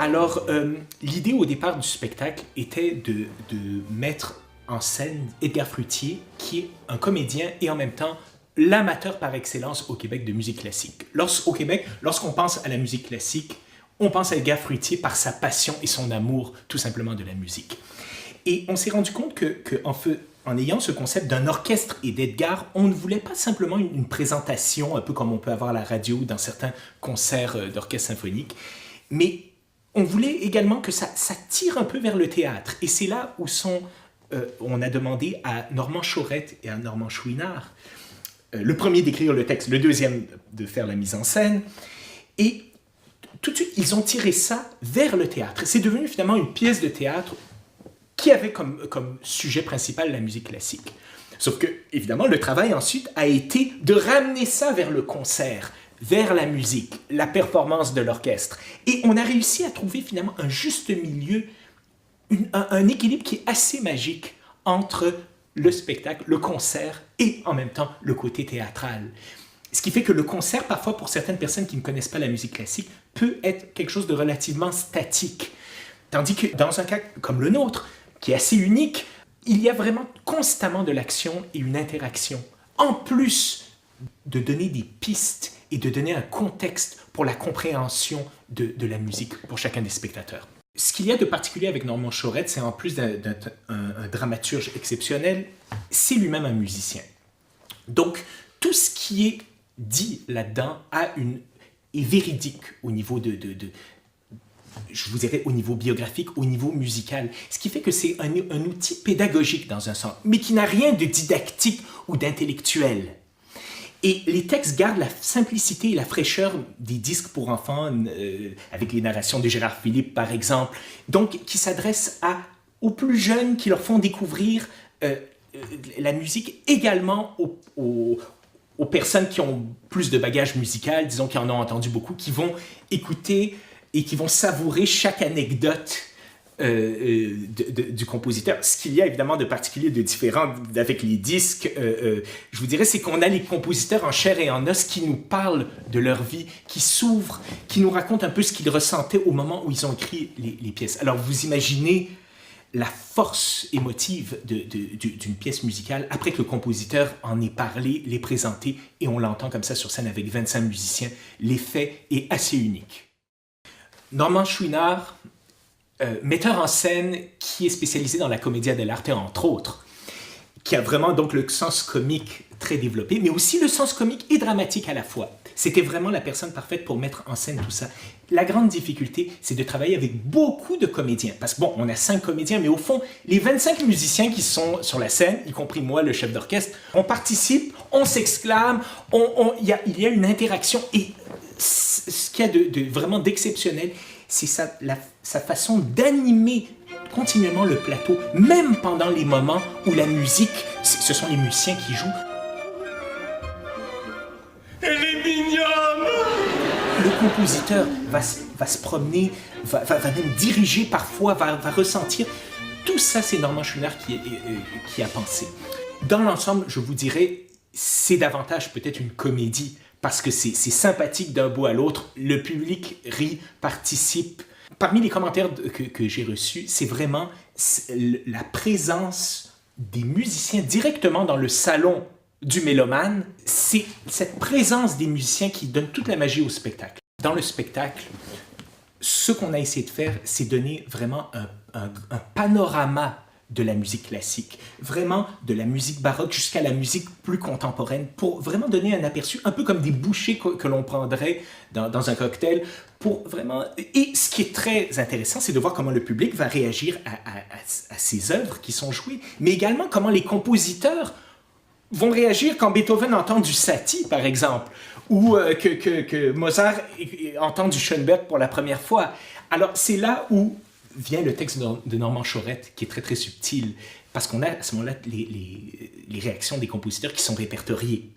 Alors, l'idée au départ du spectacle était de mettre en scène Edgar Fruitier, qui est un comédien et en même temps l'amateur par excellence au Québec de musique classique. Au Québec, lorsqu'on pense à la musique classique, on pense à Edgar Fruitier par sa passion et son amour tout simplement de la musique. Et on s'est rendu compte en ayant ce concept d'un orchestre et d'Edgar, on ne voulait pas simplement une présentation, un peu comme on peut avoir à la radio dans certains concerts d'orchestre symphonique, mais on voulait également que ça tire un peu vers le théâtre. Et c'est là où on a demandé à Normand Chaurette et à Normand Chouinard, le premier d'écrire le texte, le deuxième de faire la mise en scène, et tout de suite, ils ont tiré ça vers le théâtre. C'est devenu finalement une pièce de théâtre qui avait comme sujet principal la musique classique. Sauf que, évidemment, le travail ensuite a été de ramener ça vers le concert, vers la musique, la performance de l'orchestre. Et on a réussi à trouver finalement un juste milieu, un équilibre qui est assez magique entre le spectacle, le concert et en même temps le côté théâtral. Ce qui fait que le concert, parfois pour certaines personnes qui ne connaissent pas la musique classique, peut être quelque chose de relativement statique. Tandis que dans un cas comme le nôtre, qui est assez unique, il y a vraiment constamment de l'action et une interaction. En plus de donner des pistes et de donner un contexte pour la compréhension de la musique pour chacun des spectateurs. Ce qu'il y a de particulier avec Normand Chaurette, c'est en plus d'être un dramaturge exceptionnel, c'est lui-même un musicien. Donc, tout ce qui est dit là-dedans est véridique au niveau je vous dirais au niveau biographique, au niveau musical. Ce qui fait que c'est un outil pédagogique dans un sens, mais qui n'a rien de didactique ou d'intellectuel. Et les textes gardent la simplicité et la fraîcheur des disques pour enfants, avec les narrations de Gérard Philippe, par exemple, donc qui s'adressent aux plus jeunes, qui leur font découvrir la musique également aux personnes qui ont plus de bagage musical, disons qui en ont entendu beaucoup, qui vont écouter et qui vont savourer chaque anecdote du compositeur. Ce qu'il y a évidemment de particulier, de différent avec les disques, je vous dirais, c'est qu'on a les compositeurs en chair et en os qui nous parlent de leur vie, qui s'ouvrent, qui nous racontent un peu ce qu'ils ressentaient au moment où ils ont écrit les pièces. Alors vous imaginez la force émotive d'une pièce musicale après que le compositeur en ait parlé, l'ait présenté, et on l'entend comme ça sur scène avec 25 musiciens. L'effet est assez unique. Normand Chouinard, metteur en scène qui est spécialisé dans la commedia dell'arte, entre autres, qui a vraiment donc le sens comique très développé, mais aussi le sens comique et dramatique à la fois. C'était vraiment la personne parfaite pour mettre en scène tout ça. La grande difficulté, c'est de travailler avec beaucoup de comédiens. Parce que bon, on a 5 comédiens, mais au fond, les 25 musiciens qui sont sur la scène, y compris moi, le chef d'orchestre, on participe, on s'exclame, il y a une interaction. Et ce qu'il y a de vraiment d'exceptionnel, c'est sa façon d'animer continuellement le plateau, même pendant les moments où la musique, ce sont les musiciens qui jouent. Elle est mignonne! Le compositeur va se promener, va même diriger parfois, va ressentir. Tout ça, c'est Normand Chouinard qui a pensé. Dans l'ensemble, je vous dirais, c'est davantage peut-être une comédie, parce que c'est sympathique d'un bout à l'autre, le public rit, participe. Parmi les commentaires que j'ai reçus, c'est vraiment la présence des musiciens directement dans le salon du mélomane. C'est cette présence des musiciens qui donne toute la magie au spectacle. Dans le spectacle, ce qu'on a essayé de faire, c'est donner vraiment un panorama de la musique classique, vraiment de la musique baroque jusqu'à la musique plus contemporaine, pour vraiment donner un aperçu, un peu comme des bouchées que l'on prendrait dans un cocktail, pour vraiment... Et ce qui est très intéressant, c'est de voir comment le public va réagir à ces œuvres qui sont jouées, mais également comment les compositeurs vont réagir quand Beethoven entend du Satie, par exemple, ou que Mozart entend du Schoenberg pour la première fois. Alors, c'est là où vient le texte de Normand Chaurette, qui est très, très subtil, parce qu'on a à ce moment-là les réactions des compositeurs qui sont répertoriées.